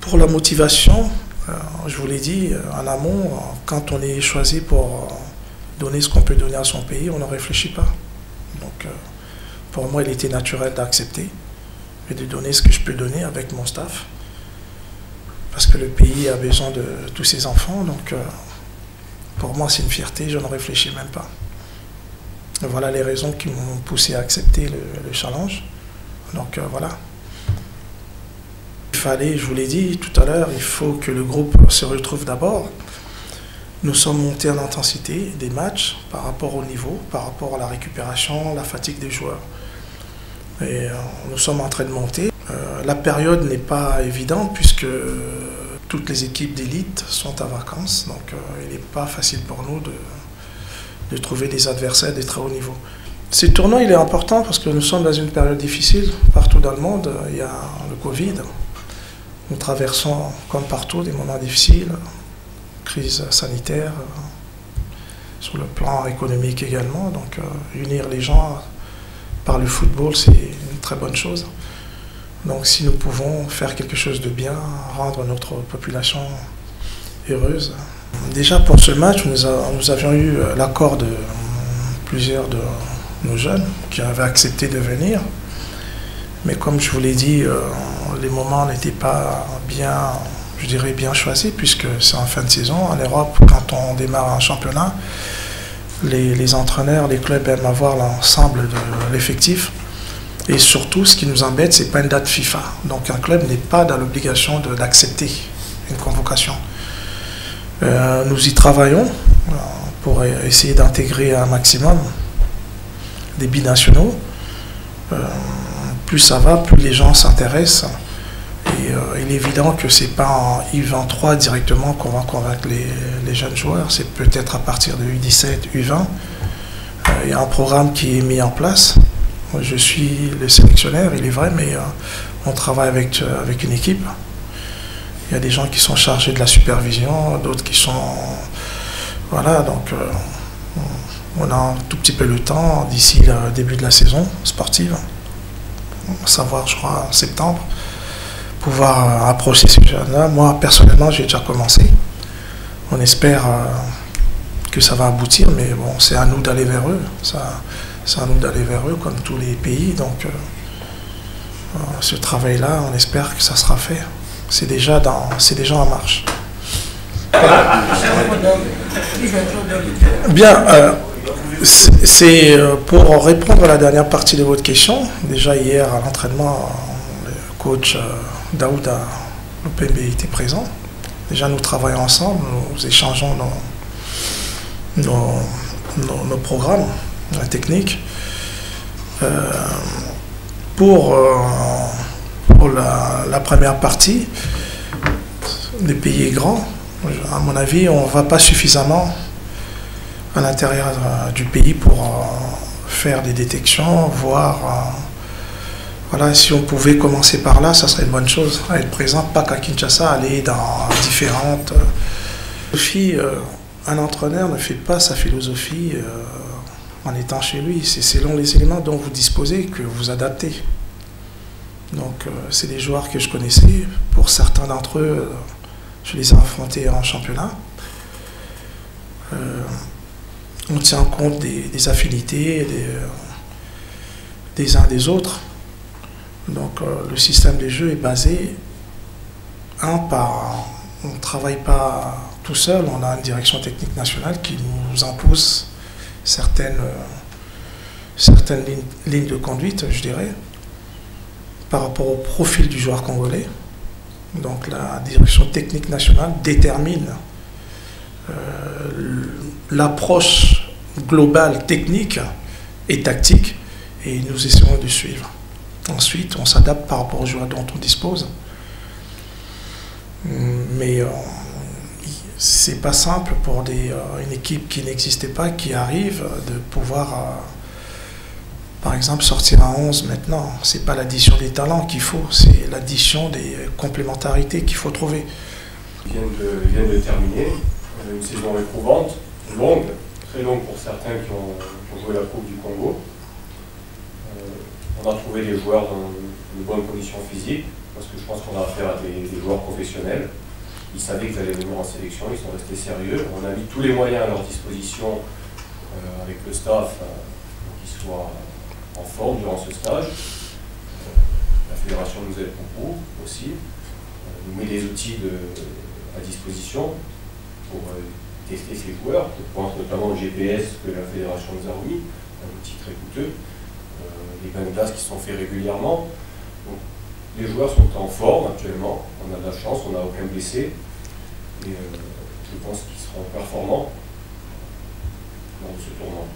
Pour la motivation, je vous l'ai dit en amont, quand on est choisi pour donner ce qu'on peut donner à son pays, on ne réfléchit pas. Donc pour moi, il était naturel d'accepter et de donner ce que je peux donner avec mon staff. Parce que le pays a besoin de tous ses enfants, donc pour moi c'est une fierté, je ne réfléchis même pas. Et voilà les raisons qui m'ont poussé à accepter le challenge. Donc voilà. Il fallait, je vous l'ai dit tout à l'heure, il faut que le groupe se retrouve d'abord. Nous sommes montés en intensité des matchs par rapport au niveau, par rapport à la récupération, la fatigue des joueurs. Et nous sommes en train de monter. La période n'est pas évidente puisque toutes les équipes d'élite sont en vacances. Donc il n'est pas facile pour nous de trouver des adversaires de très haut niveau. Ce tournoi il est important parce que nous sommes dans une période difficile. Partout dans le monde, il y a le Covid. Nous traversons, comme partout, des moments difficiles. Crise sanitaire, sur le plan économique également. Donc unir les gens par le football, c'est une très bonne chose. Donc si nous pouvons faire quelque chose de bien, rendre notre population heureuse. Déjà pour ce match, nous avions eu l'accord de plusieurs de nos jeunes qui avaient accepté de venir. Mais comme je vous l'ai dit, les moments n'étaient pas bien, je dirais bien choisis, puisque c'est en fin de saison. En Europe, quand on démarre un championnat, les entraîneurs, les clubs aiment avoir l'ensemble de l'effectif. Et surtout, ce qui nous embête, ce n'est pas une date FIFA. Donc un club n'est pas dans l'obligation d'accepter une convocation. Nous y travaillons pour essayer d'intégrer un maximum des binationaux. Plus ça va, plus les gens s'intéressent. Et il est évident que ce n'est pas en U23 directement qu'on va convaincre les jeunes joueurs. C'est peut-être à partir de U17, U20. Il y a un programme qui est mis en place. Je suis le sélectionneur, il est vrai, mais on travaille avec une équipe. Il y a des gens qui sont chargés de la supervision, d'autres qui sont... Voilà, donc on a un tout petit peu le temps d'ici le début de la saison sportive, savoir, je crois, en septembre, pouvoir approcher ces jeunes-là. Moi, personnellement, j'ai déjà commencé. On espère que ça va aboutir, mais bon, c'est à nous d'aller vers eux. C'est à nous d'aller vers eux, comme tous les pays. Donc, ce travail-là, on espère que ça sera fait. C'est déjà en marche. Bien, c'est pour répondre à la dernière partie de votre question. Déjà hier, à l'entraînement, le coach Daouda Lopembe était présent. Déjà, nous travaillons ensemble, nous échangeons nos programmes techniques. Pour la première partie, le pays est grand. À mon avis, on ne va pas suffisamment à l'intérieur du pays pour faire des détections, voir... voilà, si on pouvait commencer par là, ça serait une bonne chose. À être présent, pas qu'à Kinshasa, aller dans différentes... Un entraîneur ne fait pas sa philosophie en étant chez lui. C'est selon les éléments dont vous disposez que vous adaptez. Donc, c'est des joueurs que je connaissais. Pour certains d'entre eux, je les ai affrontés en championnat. On tient compte des affinités des uns des autres. Donc, le système de jeu est basé, on ne travaille pas tout seul, on a une direction technique nationale qui nous impose certaines lignes de conduite, je dirais, par rapport au profil du joueur congolais. Donc la direction technique nationale détermine l'approche globale technique et tactique et nous essayons de suivre. Ensuite, on s'adapte par rapport aux joueurs dont on dispose. Mais c'est pas simple pour une équipe qui n'existait pas, qui arrive, de pouvoir, par exemple, sortir à 11 maintenant. C'est pas l'addition des talents qu'il faut, c'est l'addition des complémentarités qu'il faut trouver. Ils viennent de terminer une saison éprouvante, longue, très longue pour certains qui ont joué la Coupe du Congo. On a trouvé des joueurs dans de bonnes conditions physiques, parce que je pense qu'on a affaire à des joueurs professionnels. Ils savaient qu'ils allaient venir en sélection, ils sont restés sérieux. On a mis tous les moyens à leur disposition avec le staff pour qu'ils soient en forme durant ce stage. La fédération nous aide beaucoup aussi, nous met les outils à disposition pour tester ces joueurs. Je pense notamment au GPS que la fédération nous a remis, un outil très coûteux, les bains de glace qui sont faits régulièrement. Donc, les joueurs sont en forme actuellement, on a de la chance, on n'a aucun blessé, et je pense qu'ils seront performants lors de ce tournoi.